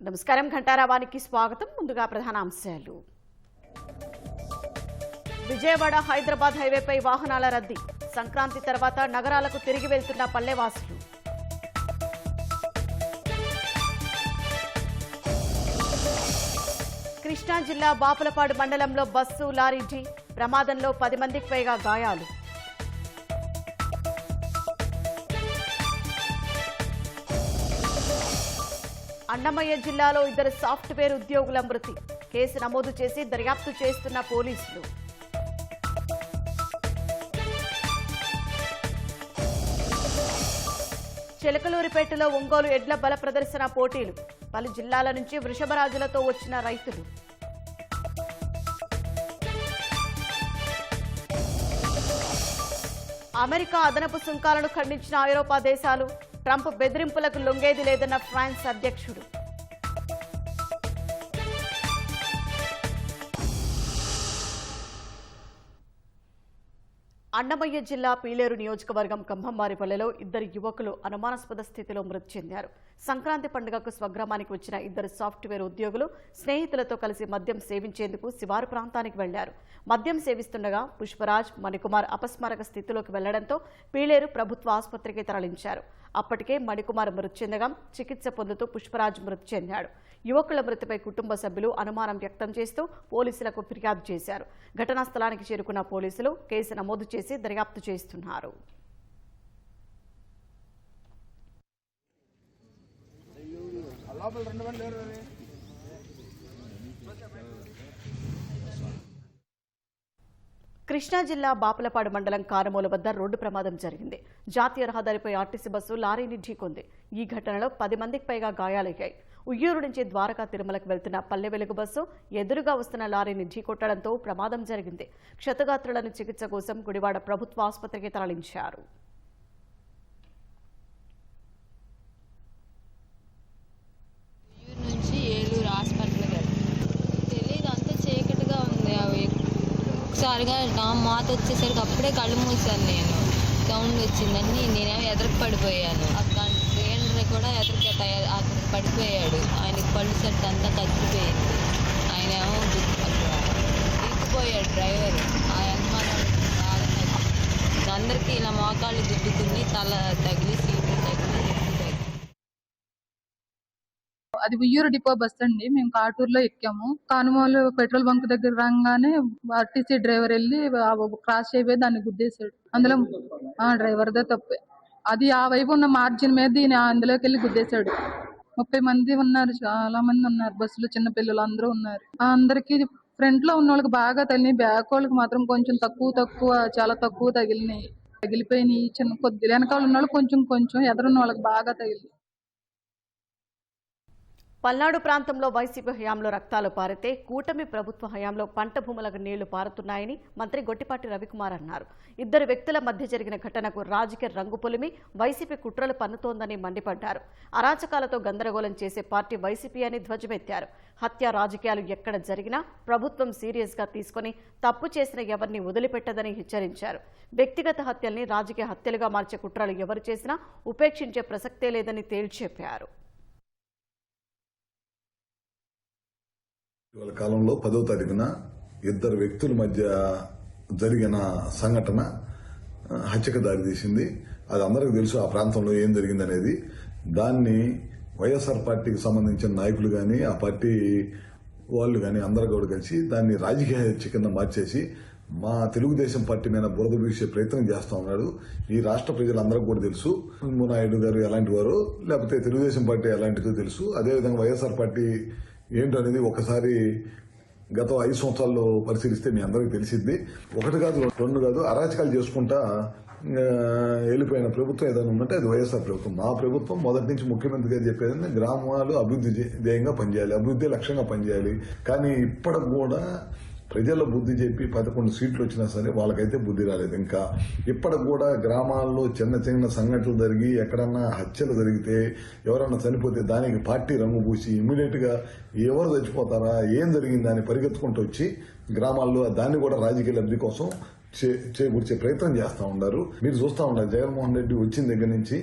నమస్కారం ఘంటారావానికి స్వాగతం. ముందుగా ప్రధానాంశాలు. విజయవాడ హైదరాబాద్ హైవేపై వాహనాల రద్దీ. సంక్రాంతి తర్వాత నగరాలకు తిరిగి వెళ్తున్న పల్లెవాసులు. కృష్ణా జిల్లా బాపులపాడు మండలంలో బస్సు లారీ ఢీ. ప్రమాదంలో 10 మందికి పైగా గాయాలు. అన్నమయ్య జిల్లాలో 2 సాఫ్ట్వేర్ ఉద్యోగుల మృతి. కేసు నమోదు చేసి దర్యాప్తు చేస్తున్న పోలీసులు. చిలకలూరిపేటలో ఒంగోలు ఎడ్ల బల ప్రదర్శన పోటీలు. పలు జిల్లాల నుంచి వృషభరాజులతో వచ్చిన రైతులు. అమెరికా అదనపు సుంకాలను ఖండించిన ఐరోపా దేశాలు. ట్రంప్ బెదిరింపులకు లొంగేది లేదన్న ఫ్రాన్స్ అధ్యక్షుడు. అన్నమయ్య జిల్లా పీలేరు నియోజకవర్గం కంభంవారిపల్లెలో 2 యువకులు అనుమానాస్పద స్థితిలో మృతి చెందారు. సంక్రాంతి పండుగకు స్వగ్రామానికి వచ్చిన 2 సాఫ్ట్వేర్ ఉద్యోగులు స్నేహితులతో కలిసి మద్యం సేవించేందుకు శివారు ప్రాంతానికి వెళ్లారు. మద్యం సేవిస్తుండగా పుష్పరాజ్, మణికుమార్ అపస్మారక స్థితిలోకి వెళ్లడంతో పీలేరు ప్రభుత్వ ఆసుపత్రికి తరలించారు. అప్పటికే మణికుమార్ మృతి చెందగా చికిత్స పొందుతూ పుష్పరాజ్ మృతి చెందాడు. యువకుల మృతిపై కుటుంబ సభ్యులు అనుమానం వ్యక్తం చేస్తూ పోలీసులకు ఫిర్యాదు చేశారు. ఘటనా స్థలానికి చేరుకున్న పోలీసులు కేసు నమోదు చేసి దర్యాప్తు చేస్తున్నారు. కృష్ణా జిల్లా బాపులపాడు మండలం కారమూల వద్ద రోడ్డు ప్రమాదం జరిగింది. జాతీయ రహదారిపై ఆర్టీసీ బస్సు లారీని ఢీకొంది. ఈ ఘటనలో 10 మందికి పైగా గాయాలయ్యాయి. ఉయ్యూరు నుంచి ద్వారకా తిరుమలకు వెళ్తున్న పల్లె వెలుగు బస్సు ఎదురుగా వస్తున్న లారీని ఢీకొట్టడంతో ప్రమాదం జరిగింది. క్షతగాత్రులను చికిత్స కోసం గుడివాడ ప్రభుత్వ ఆసుపత్రికి తరలించారు. ఒకసారిగా మాత వచ్చేసరికి అప్పుడే కళ్ళు మూసాను. నేను సౌండ్ వచ్చిందని నేనేమో ఎదురుకు పడిపోయాను. అక్కడ సిలిండర్ కూడా ఎదురుకి అక్కడ పడిపోయాడు. ఆయనకి పళ్ళు సెట్ అంతా కత్తిపోయింది. ఆయన ఏమో దిగిపోయాడు డ్రైవర్. ఆ అనుమానం బాగా అందరికీ ఇలా మోకాళ్ళు దిద్దుకుని తల తగిలి సీటు తగిలి. అది ఉయ్యూరు డిపో బస్ అండి. మేము కాటూరులో ఎక్కాము. కానుమూలు పెట్రోల్ బంక్ దగ్గర రాగానే ఆర్టీసీ డ్రైవర్ వెళ్ళి క్రాస్ అయిపోయి దాన్ని గుద్దేశాడు. అందులో డ్రైవర్దే తప్పే. అది ఆ వైపు ఉన్న మార్జిన్ మీద ఈయన అందులోకి వెళ్ళి గుద్దేశాడు. 30 మంది ఉన్నారు, చాలా మంది ఉన్నారు బస్సులో, చిన్న పిల్లలు అందరూ ఉన్నారు. అందరికి ఫ్రంట్ లో ఉన్న వాళ్ళకి బాగా తగిలినాయి. బ్యాక్ వాళ్ళకి మాత్రం కొంచెం తక్కువ చాలా తక్కువ తగిలిపోయినాయి. చిన్న కొద్ది వెనకాల ఉన్న వాళ్ళు కొంచెం ఎదురున్న వాళ్ళకి బాగా తగిలి. పల్నాడు ప్రాంతంలో వైసీపీ హయాంలో రక్తాలు పారితే కూటమి ప్రభుత్వ హయాంలో పంట భూములకు నీళ్లు పారుతున్నాయని మంత్రి గొట్టిపాటి రవికుమార్ అన్నారు. 2 వ్యక్తుల మధ్య జరిగిన ఘటనకు రాజకీయ రంగు పొలిమి వైసీపీ కుట్రలు పన్నుతోందని మండిపడ్డారు. అరాచకాలతో గందరగోళం చేసే పార్టీ వైసీపీ అని ధ్వజమెత్తారు. హత్య రాజకీయాలు ఎక్కడ జరిగినా ప్రభుత్వం సీరియస్ గా తీసుకుని తప్పు చేసిన ఎవరిని వదిలిపెట్టదని హెచ్చరించారు. వ్యక్తిగత హత్యల్ని రాజకీయ హత్యలుగా మార్చే కుట్రలు ఎవరు చేసినా ఉపేక్షించే ప్రసక్తే లేదని తేల్చెప్పారు. ఇవాళ కాలంలో 10వ తారీఖున 2 వ్యక్తుల మధ్య జరిగిన సంఘటన హత్యకు దారితీసింది. అది అందరికీ తెలుసు ఆ ప్రాంతంలో ఏం జరిగిందనేది. దాన్ని వైఎస్ఆర్ పార్టీకి సంబంధించిన నాయకులు కానీ ఆ పార్టీ వాళ్ళు కానీ అందరూ కూడా కలిసి దాన్ని రాజకీయ హత్య కింద మార్చేసి మా తెలుగుదేశం పార్టీ మీద బురద వీసే ప్రయత్నం చేస్తా ఉన్నాడు. ఈ రాష్ట్ర ప్రజలందరికీ కూడా తెలుసు నాయుడు గారు ఎలాంటి వారు, లేకపోతే తెలుగుదేశం పార్టీ ఎలాంటిదో తెలుసు. అదేవిధంగా వైఎస్ఆర్ పార్టీ ఏంటనేది ఒకసారి గత 5 సంవత్సరాల్లో పరిశీలిస్తే మీ అందరికీ తెలిసింది. 1 కాదు 2 కాదు అరాచకాలు చేసుకుంటా వెళ్ళిపోయిన ప్రభుత్వం ఏదైనా ఉందంటే అది వైఎస్ఆర్ ప్రభుత్వం. మా ప్రభుత్వం మొదటి నుంచి ముఖ్యమంత్రి గారు చెప్పేది గ్రామాలు అభివృద్ధి ధ్యేయంగా పనిచేయాలి, అభివృద్ధి లక్ష్యంగా పనిచేయాలి. కానీ ఇప్పటికి కూడా ప్రజల బుద్ధి చెప్పి 11 సీట్లు వచ్చినా సరే వాళ్ళకైతే బుద్ధి రాలేదు. ఇంకా ఇప్పటికి కూడా గ్రామాల్లో చిన్న సంఘటనలు జరిగి ఎక్కడన్నా హత్యలు జరిగితే ఎవరన్నా చనిపోతే దానికి పార్టీ రంగు పూసి ఇమ్మీడియట్ గా ఎవరు చచ్చిపోతారా ఏం జరిగిందని పరిగెత్తుకుంటూ వచ్చి గ్రామాల్లో దాన్ని కూడా రాజకీయ లబ్ధి కోసం చేకూర్చే ప్రయత్నం చేస్తా ఉన్నారు. మీరు చూస్తా ఉన్నారు జగన్మోహన్ రెడ్డి వచ్చిన దగ్గర నుంచి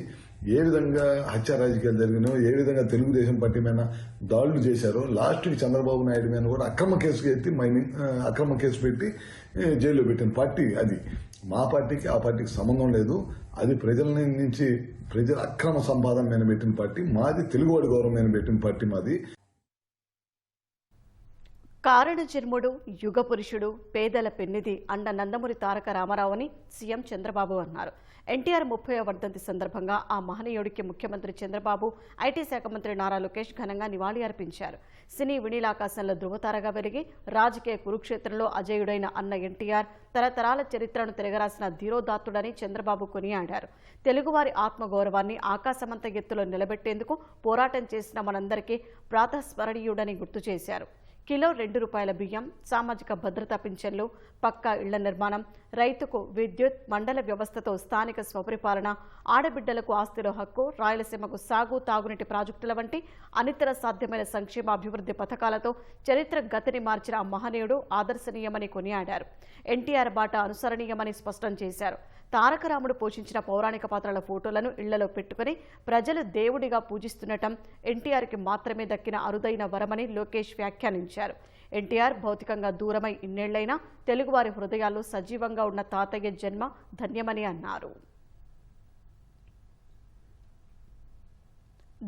ఏ విధంగా హత్య రాజకీయాలు జరిగినాయో, ఏ విధంగా తెలుగుదేశం పార్టీ మీద దాడులు చేశారో, లాస్ట్కి చంద్రబాబు నాయుడు మీద కూడా అక్రమ కేసు పెట్టి జైల్లో పెట్టిన పార్టీ అది. మా పార్టీకి ఆ పార్టీకి సంబంధం లేదు. అది ప్రజల నుంచి ప్రజల అక్రమ సంపాదన మీద పెట్టిన పార్టీ మాది. తెలుగువాడి గౌరవం మీద పెట్టిన పార్టీ మాది. కారణ జన్ముడు, యుగ పురుషుడు, పేదల పెన్నిధి అన్న నందమూరి తారక రామారావు అని సీఎం చంద్రబాబు అన్నారు. ఎన్టీఆర్ 30వ వర్ధంతి సందర్భంగా ఆ మహనీయుడికి ముఖ్యమంత్రి చంద్రబాబు, ఐటీ శాఖ మంత్రి నారా లోకేష్ ఘనంగా నివాళి అర్పించారు. సినీ వినీలాకాశంలో ధృవతారగా వెలిగి రాజకీయ కురుక్షేత్రంలో అజేయుడైన అన్న ఎన్టీఆర్ తరతరాల చరిత్రను తిరగరాసిన ధీరోదాత్తుడని చంద్రబాబు కొనియాడారు. తెలుగువారి ఆత్మగౌరవాన్ని ఆకాశమంత ఎత్తులో నిలబెట్టేందుకు పోరాటం చేసిన మనందరికీ ప్రాతస్మరణీయుడని గుర్తు చేశారు. కిలో ₹2 బియ్యం, సామాజిక భద్రతా పింఛన్లు, పక్కా ఇళ్ల నిర్మాణం, రైతుకు విద్యుత్, మండల వ్యవస్థతో స్థానిక స్వపరిపాలన, ఆడబిడ్డలకు ఆస్తిలో హక్కు, రాయలసీమకు సాగు, తాగునీటి ప్రాజెక్టుల వంటి అనితర సాధ్యమైన సంక్షేమాభివృద్ధి పథకాలతో చరిత్ర గతిని మార్చిన ఆ మహనీయుడు ఆదర్శనీయమని కొనియాడారు. ఎన్టీఆర్ బాట అనుసరణీయమని స్పష్టం చేశారు. తారకరాముడు పోషించిన పౌరాణిక పాత్రల ఫోటోలను ఇళ్లలో పెట్టుకుని ప్రజలు దేవుడిగా పూజిస్తుండటం ఎన్టీఆర్కి మాత్రమే దక్కిన అరుదైన వరమని లోకేష్ వ్యాఖ్యానించారు. ఎన్టీఆర్ భౌతికంగా దూరమై ఇన్నేళ్లైనా తెలుగువారి హృదయాల్లో సజీవంగా ఉన్న తాతయ్య జన్మ ధన్యమని అన్నారు.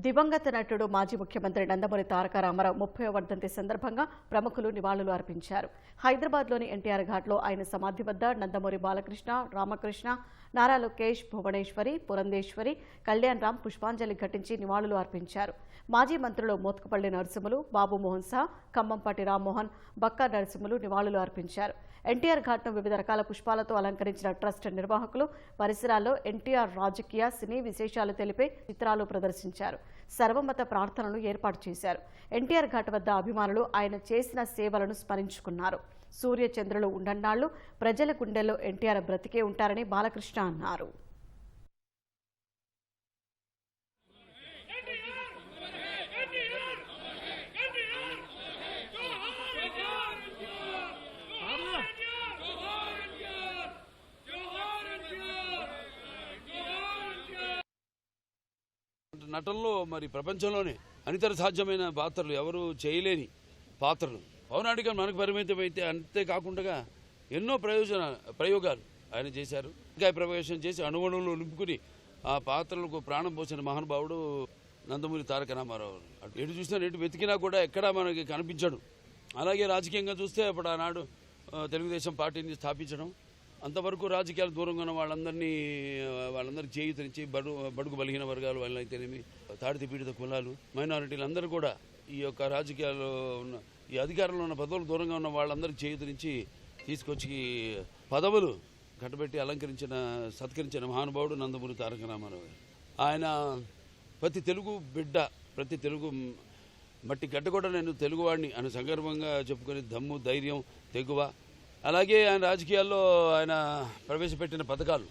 దివంగత నటుడు మాజీ ముఖ్యమంత్రి నందమూరి తారక రామారావు 30వ వర్ధంతి సందర్భంగా ప్రముఖులు నివాళులు అర్పించారు. హైదరాబాద్లోని ఎన్టీఆర్ ఘాట్లో ఆయన సమాధి వద్ద నందమూరి బాలకృష్ణ, రామకృష్ణ, నారా లోకేష్, భువనేశ్వరి, పురంధేశ్వరి, కళ్యాణ్ రామ్ పుష్పాంజలి ఘటించి నివాళులు అర్పించారు. మాజీ మంత్రులు మోత్కుపల్లి నరసింహులు, బాబు మోహన్ సహా ఖమ్మంపాటి రామ్మోహన్, బక్కా నరసింహులు నివాళులు అర్పించారు. ఎన్టీఆర్ ఘాట్ను వివిధ రకాల పుష్పాలతో అలంకరించిన ట్రస్ట్ నిర్వాహకులు పరిసరాల్లో ఎన్టీఆర్ రాజకీయ, సినీ విశేషాలు తెలిపే చిత్రాలు ప్రదర్శించారు. సర్వమత ప్రార్థనలు ఏర్పాటు చేశారు. ఎన్టీఆర్ ఘాట్ వద్ద అభిమానులు ఆయన చేసిన సేవలను స్మరించుకున్నారు. సూర్యచంద్రులు ఉండన్నాళ్లు ప్రజల గుండెల్లో ఎన్టీఆర్ బ్రతికే ఉంటారని బాలకృష్ణ అన్నారు. నటనలో మరి ప్రపంచంలోనే అనితర సాధ్యమైన పాత్రలు ఎవరు చేయలేని పాత్రలు పౌరాణికం మనకు పరిమితమైతే అంతేకాకుండా ఎన్నో ప్రయోగాలు ఆయన చేశారు. ఇంకా ప్రవేశం చేసి అణువణువులు నింపుకుని ఆ పాత్రలకు ప్రాణం పోసిన మహానుభావుడు నందమూరి తారక రామారావు. ఎటు చూసినా ఎటు వెతికినా కూడా ఎక్కడా మనకి కనిపించడు. అలాగే రాజకీయంగా చూస్తే అప్పుడు ఆనాడు తెలుగుదేశం పార్టీని స్థాపించడం, అంతవరకు రాజకీయాలు దూరంగా ఉన్న వాళ్ళందరికీ చేయూతనిచ్చి బడుగు బలహీన వర్గాలు వాళ్ళైతేనేమి, తాడిత పీడిత కులాలు, మైనారిటీలు అందరూ కూడా ఈ యొక్క రాజకీయాల్లో ఉన్న ఈ అధికారంలో ఉన్న పదవులు దూరంగా ఉన్న వాళ్ళందరికీ చేయూతనిచ్చి తీసుకొచ్చి పదవులు కట్టబెట్టి సత్కరించిన మహానుభావుడు నందమూరి తారక రామారావు. ఆయన ప్రతి తెలుగు బిడ్డ, ప్రతి తెలుగు మట్టి గడ్డ కూడా నేను తెలుగువాడిని అని సంగర్వంగా చెప్పుకొని దమ్ము, ధైర్యం, తెగువ, అలాగే ఆయన రాజకీయాల్లో ఆయన ప్రవేశపెట్టిన పథకాలు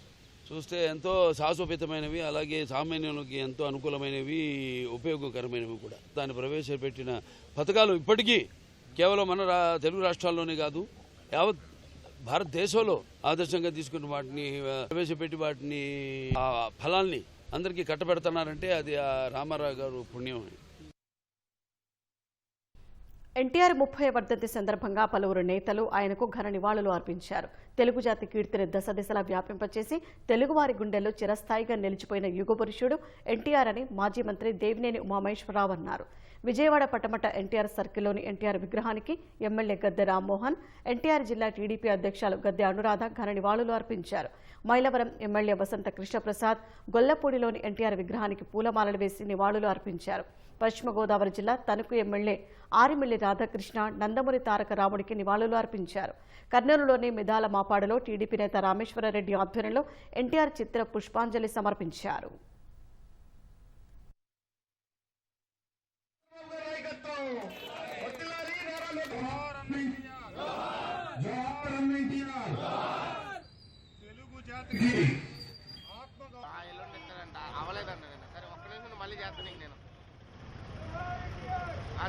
చూస్తే ఎంతో సాహసోపేతమైనవి, అలాగే సామాన్యులకి ఎంతో అనుకూలమైనవి, ఉపయోగకరమైనవి కూడా. దాన్ని ప్రవేశపెట్టిన పథకాలు ఇప్పటికీ కేవలం మన తెలుగు రాష్ట్రాల్లోనే కాదు, యావత్ భారతదేశంలో ఆదర్శంగా తీసుకున్న వాటిని ప్రవేశపెట్టి వాటిని ఆ ఫలాల్ని అందరికీ కట్టబెడుతున్నారంటే అది ఆ రామారావు గారు పుణ్యం. ఎన్టీఆర్ 30వ వర్ధంతి సందర్భంగా పలువురు నేతలు ఆయనకు ఘన నివాళులు అర్పించారు. తెలుగు జాతి కీర్తిని దశదిశలా వ్యాపింపచేసి తెలుగువారి గుండెల్లో చిరస్థాయిగా నిలిచిపోయిన యుగపురుషుడు ఎన్టీఆర్ అని మాజీ మంత్రి దేవినేని ఉమామహేశ్వరరావు అన్నారు. విజయవాడ పట్టమట ఎన్టీఆర్ సర్కిల్లోని ఎన్టీఆర్ విగ్రహానికి ఎమ్మెల్యే గద్దె రామ్మోహన్, ఎన్టీఆర్ జిల్లా టీడీపీ అధ్యక్షులు గద్దె అనురాధ ఘన నివాళులు అర్పించారు. మైలవరం ఎమ్మెల్యే వసంత కృష్ణప్రసాద్ గొల్లపూడిలోని ఎన్టీఆర్ విగ్రహానికి పూలమాలలు వేసి నివాళులు అర్పించారు. పశ్చిమ గోదావరి జిల్లా తణుకు ఎమ్మెల్యే ఆరిమిల్లి రాధాకృష్ణ నందమూరి తారక రాముడికి నివాళులు అర్పించారు. కర్నూలులోని మిదాల మాపాడులో టీడీపీ నేత రామేశ్వరరెడ్డి ఆధ్వర్యంలో ఎన్టీఆర్ చిత్ర పుష్పాంజలి సమర్పించారు.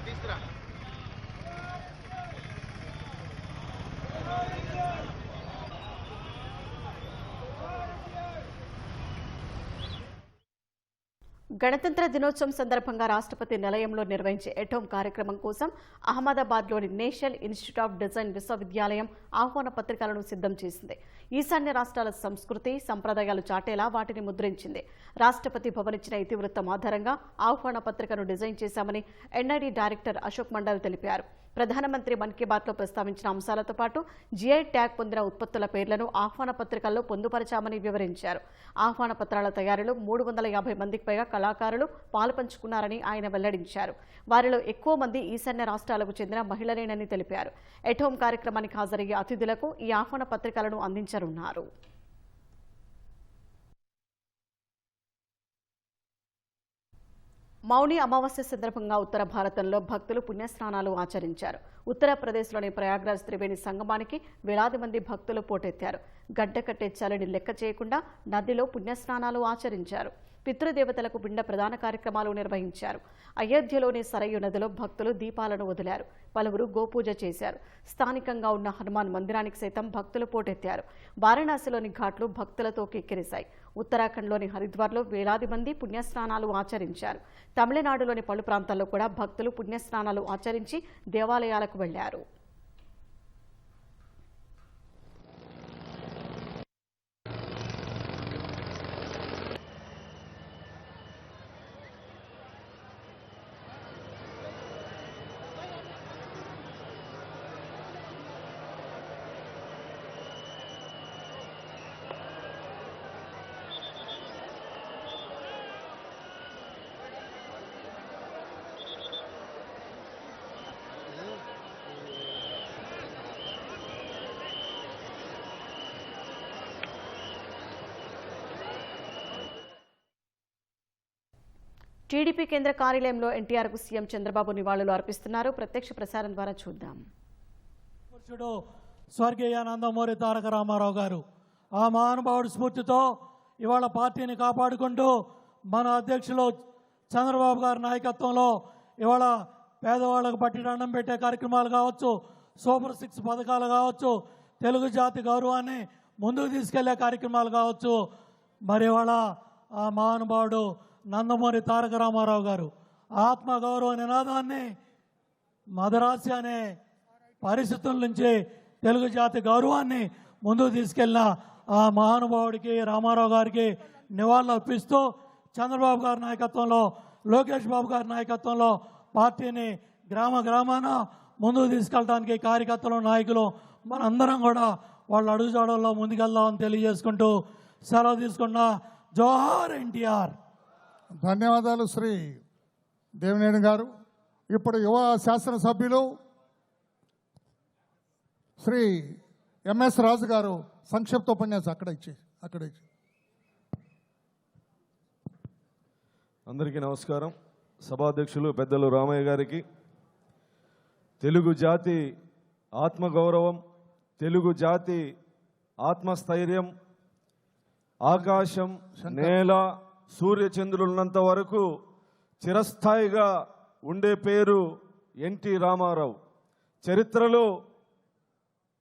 తీసుకురా గణతంత్ర దినోత్సవం సందర్భంగా రాష్ట్రపతి నిలయంలో నిర్వహించే ఎటోమ్ కార్యక్రమం కోసం అహ్మదాబాద్లోని నేషనల్ ఇన్స్టిట్యూట్ ఆఫ్ డిజైన్ విశ్వవిద్యాలయం ఆహ్వాన పత్రికలను సిద్ధం చేసింది. ఈశాన్య రాష్ట్రాల సంస్కృతి సంప్రదాయాలు చాటేలా వాటిని ముద్రించింది. రాష్ట్రపతి భవన్ ఇచ్చిన ఇతివృత్తం ఆధారంగా ఆహ్వాన పత్రికను డిజైన్ చేశామని ఎన్ఐడి డైరెక్టర్ అశోక్ మండల్ తెలిపారు. ప్రధానమంత్రి మన్ కీ బాత్లో ప్రస్తావించిన అంశాలతో పాటు జీఐ ట్యాగ్ పొందిన ఉత్పత్తుల పేర్లను ఆహ్వాన పత్రికల్లో పొందుపరచామని వివరించారు. ఆహ్వాన పత్రాల తయారీలో 350 మందికి పైగా కళాకారులు పాలుపంచుకున్నారని ఆయన వెల్లడించారు. వారిలో ఎక్కువ మంది ఈశాన్య రాష్ట్రాలకు చెందిన మహిళలేనని తెలిపారు. ఎటోమ్ కార్యక్రమానికి హాజరయ్యే అతిథులకు ఈ ఆహ్వాన పత్రికలను అందించనున్నారు. మౌని అమావాస్య సందర్భంగా ఉత్తర భారతంలో భక్తులు పుణ్యస్నానాలు ఆచరించారు. ఉత్తరప్రదేశ్లోని ప్రయాగ్రాజ్ త్రివేణి సంగమానికి వేలాది మంది భక్తులు పోటెత్తారు. గడ్డ కట్టే చలిని లెక్క చేయకుండా నదిలో పుణ్యస్నానాలు ఆచరించారు. పితృదేవతలకు పిండ ప్రధాన కార్యక్రమాలు నిర్వహించారు. అయోధ్యలోని సరయు నదిలో భక్తులు దీపాలను వదిలారు. పలువురు గోపూజ చేశారు. స్థానికంగా ఉన్న హనుమాన్ మందిరానికి సైతం భక్తులు పోటెత్తారు. వారణాసిలోని ఘాట్లు భక్తులతో కిక్కిరిశాయి. ఉత్తరాఖండ్లోని హరిద్వార్లో వేలాది మంది పుణ్యస్నానాలు ఆచరించారు. తమిళనాడులోని పలు ప్రాంతాల్లో కూడా భక్తులు పుణ్యస్నానాలు ఆచరించి దేవాలయాలకు వెళ్లారు. టీడీపీ కేంద్ర కార్యాలయంలో ఎన్టీఆర్కు సీఎం చంద్రబాబు నివాళులు అర్పిస్తున్నారు. ప్రత్యక్ష ప్రసారం ద్వారా చూద్దాం. స్వర్గీయ నందమూరి తారక రామారావు గారు ఆ మహానుభావుడి స్ఫూర్తితో ఇవాళ పార్టీని కాపాడుకుంటూ మన అధ్యక్షులు చంద్రబాబు గారి నాయకత్వంలో ఇవాళ పేదవాళ్లకు పట్టిదండం పెట్టే కార్యక్రమాలు కావచ్చు, సూపర్ 6 పథకాలు కావచ్చు, తెలుగు జాతి గౌరవాన్ని ముందుకు తీసుకెళ్లే కార్యక్రమాలు కావచ్చు, మరి ఇవాళ ఆ మహానుభావుడు నందమూరి తారక రామారావు గారు ఆత్మగౌరవ నినాదాన్ని మదరాసి అనే పరిస్థితుల నుంచి తెలుగు జాతి గౌరవాన్ని ముందుకు తీసుకెళ్లిన ఆ మహానుభావుడికి రామారావు గారికి నివాళులు అర్పిస్తూ చంద్రబాబు గారి నాయకత్వంలో, లోకేష్ బాబు గారి నాయకత్వంలో పార్టీని గ్రామ గ్రామాన ముందుకు తీసుకెళ్ళడానికి కార్యకర్తలు, నాయకులు మనందరం కూడా వాళ్ళ అడుగుజాడల్లో ముందుకెళ్దామని తెలియజేసుకుంటూ సెలవు తీసుకున్న జోహార్ ఎన్టీఆర్. ధన్యవాదాలు శ్రీ దేవినేని గారు. ఇప్పుడు యువ శాసనసభ్యులు శ్రీ ఎంఎస్ రాజు గారు సంక్షిప్త ఉపన్యాసం అక్కడ ఇచ్చి. అందరికీ నమస్కారం. సభాధ్యక్షులు పెద్దలు రామయ్య గారికి, తెలుగు జాతి ఆత్మగౌరవం, తెలుగు జాతి ఆత్మస్థైర్యం, ఆకాశం, నేల, సూర్యచంద్రులున్నంత వరకు చిరస్థాయిగా ఉండే పేరు ఎన్టీ రామారావు. చరిత్రలో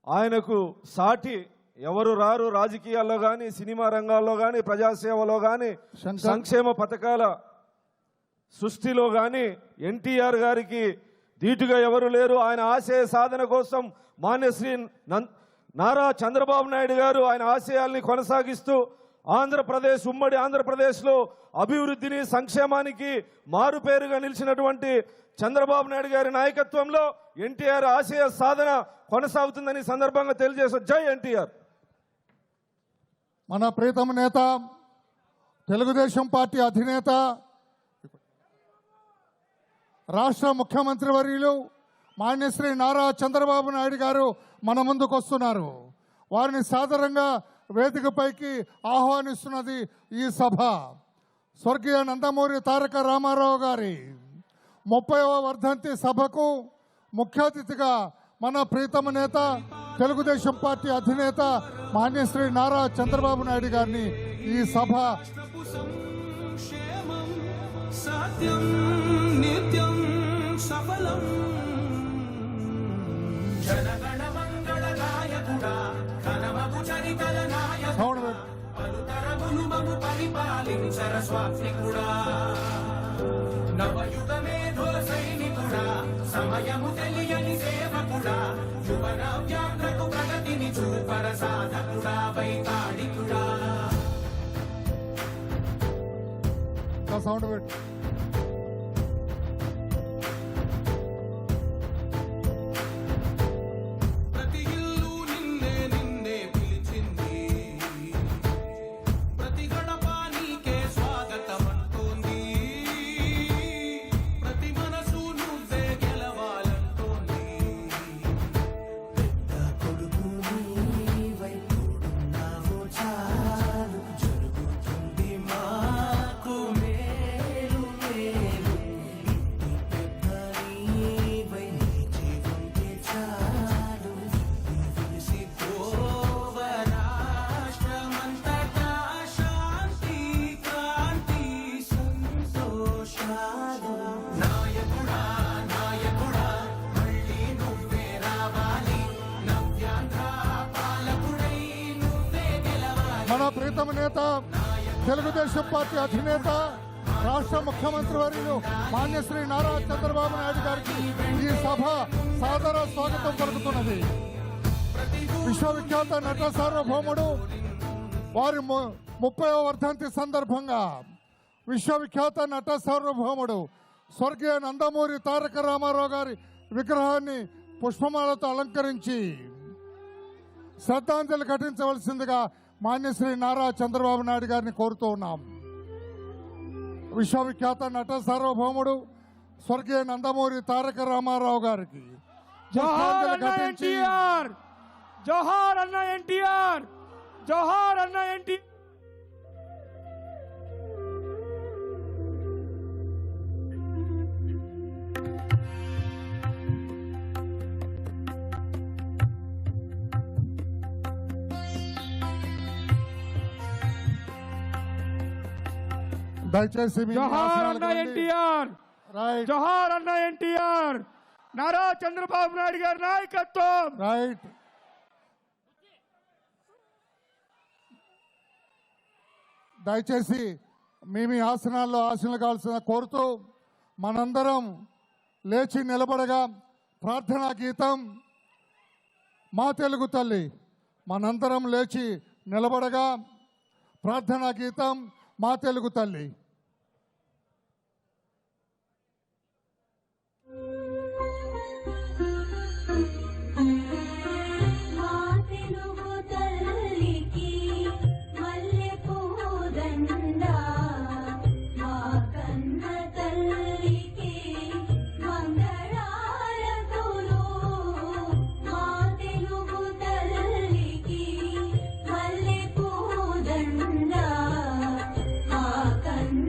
ఆయనకు సాటి ఎవరు రారు. రాజకీయాల్లో కానీ, సినిమా రంగాల్లో కానీ, ప్రజాసేవలో కానీ, సంక్షేమ పథకాల సృష్టిలో కానీ ఎన్టీఆర్ గారికి ధీటుగా ఎవరు లేరు. ఆయన ఆశయ సాధన కోసం మాన్యశ్రీ నారా చంద్రబాబు నాయుడు గారు ఆయన ఆశయాల్ని కొనసాగిస్తూ ఆంధ్రప్రదేశ్, ఉమ్మడి ఆంధ్రప్రదేశ్లో అభివృద్ధిని, సంక్షేమానికి మారుపేరుగా నిలిచినటువంటి చంద్రబాబు నాయుడు గారి నాయకత్వంలో ఎన్టీఆర్ ఆశయ సాధన కొనసాగుతుందని సందర్భంగా తెలియజేశారు. జై ఎన్టీఆర్. మన ప్రీతమ నేత, తెలుగుదేశం పార్టీ అధినేత, రాష్ట్ర ముఖ్యమంత్రి వర్యులు మాన్యశ్రీ నారా చంద్రబాబు నాయుడు గారు మన ముందుకు వస్తున్నారు. వారిని సాదరంగా వేదికపైకి ఆహ్వానిస్తున్నది ఈ సభ. స్వర్గీయ నందమూరి తారక రామారావు గారి 30వ వర్ధంతి సభకు ముఖ్య అతిథిగా మన ప్రీతమ నేత, తెలుగుదేశం పార్టీ అధినేత మాన్యశ్రీ నారా చంద్రబాబు నాయుడు గారిని ఈ సభ సౌండ్ తరములు మము పరిపాలించర స్వాత్మికుడా నవయుగమేధో సైనికుడా సమయము తెలియని సేవకుడా యువన వ్యాఘ్రకు ప్రగతిని చూపర సాధకుడా వైతాళికుడా. సౌండ్ పెట్టు. ప్రతి ఇల్లు నిన్నే నిన్నే పిలిచింది, ప్రతి గడప నీకే స్వాగతం అంటోంది, ప్రతి మనసు నువ్వే గెలవాలంటోంది. పెద్ద కొడుకు నీవై తోడున్నావు చాలు, జరుగుతుంది మాకు మేలు మేలు. ఇంటి పెద్ద నీవై నీచి ఉంటే చాలు, విరిసి పోవ రాష్ట్రమంతటా శాంతి క్రాంతి సంతోషాలు. నాయకుడా నాయకుడా మళ్ళీ నువ్వే రావాలి, నవ్యాంధ్ర పాలకుడై నువ్వే గెలవాలి. మన ప్రీతమ నేత తెలుగుదేశం పార్టీ అధినేత రాష్ట్ర ముఖ్యమంత్రి వర్యులు మాన్యశ్రీ నారా చంద్రబాబు నాయుడు గారికి ఈ సభ సాదర స్వాగతం పలుకుతున్నది. విశ్వవిఖ్యాత నట సార్వభౌముడు వారి 30వ వర్ధంతి సందర్భంగా విశ్వవిఖ్యాత నట సార్వభౌముడు స్వర్గీయ నందమూరి తారక రామారావు గారి విగ్రహాన్ని పుష్పమాలతో అలంకరించి శ్రద్ధాంజలి ఘటించవలసిందిగా మాన్యశ్రీ నారా చంద్రబాబు నాయుడు గారిని కోరుతూ ఉన్నాం. విశ్వవిఖ్యాత నట సార్వభౌముడు స్వర్గీయ నందమూరి తారక రామారావు గారికి పుష్పాంజలి ఘటించి జోహార్ అన్న ఎన్టీఆర్, జోహార్ అన్న ఎన్టీఆర్. దయచేసి మీ జోహార్ ఆసనాలకు అన్న రండి. ఎన్టీఆర్, రైట్ జోహార్ అన్న ఎన్టీఆర్. నారా చంద్రబాబు నాయుడు గారి నాయకత్వం. రైట్. దయచేసి మీ ఆసనాల్లో ఆసనాలు కావాల్సిన కోరుతూ మనందరం లేచి నిలబడగా ప్రార్థనా గీతం మా తెలుగు తల్లి. మనందరం లేచి నిలబడగా ప్రార్థనా గీతం మా తెలుగు తల్లి. కన్న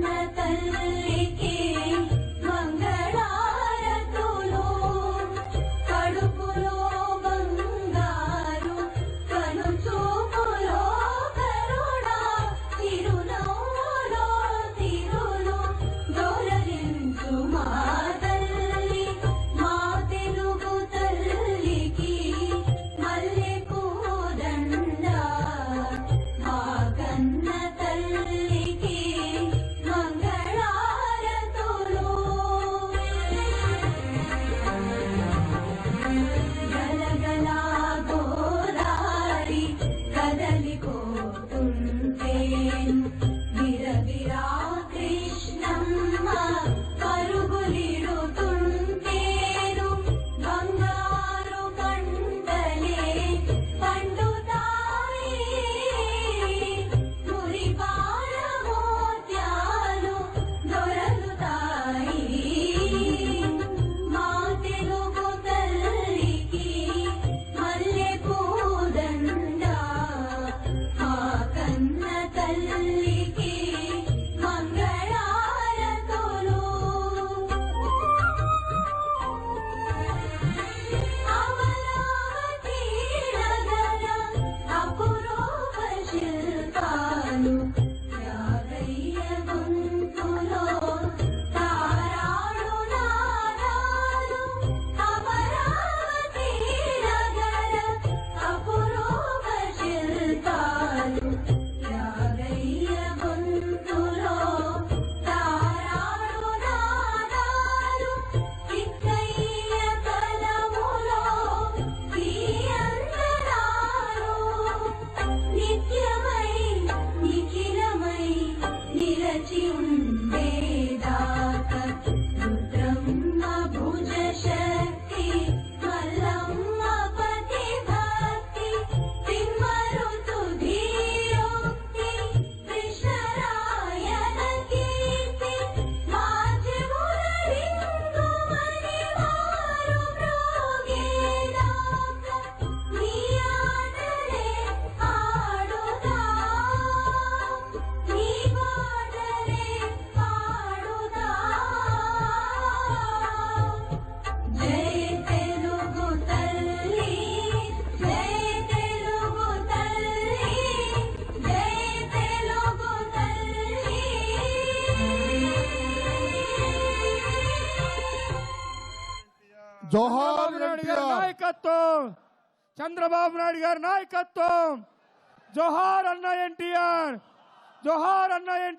జోహార్ నాయుడు గారి ఎన్టీఆర్. నాయకత్వం, చంద్రబాబు నాయుడు గారి నాయకత్వం. జోహార్ అన్న ఎన్టీఆర్, జోహార్ అన్న ఎన్టీఆర్.